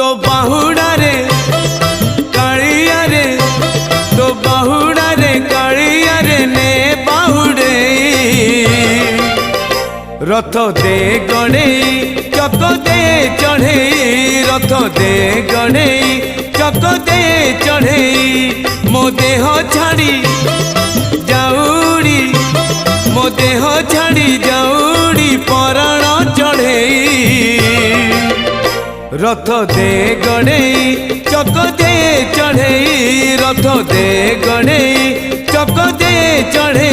तो बाहुड़ा रे कालिया रे तो बाहुड़ा रे कालिया रे ने बाहुड़े रथ दे गणे चक दे चढ़े रथ दे गणे चक दे चढ़े मो देह छाड़ी जाऊड़ी मो देह छाड़ी जाऊड़ी पराण चढ़े रथ दे गणे चक दे चढ़े रथ दे गणे चक दे चढ़े।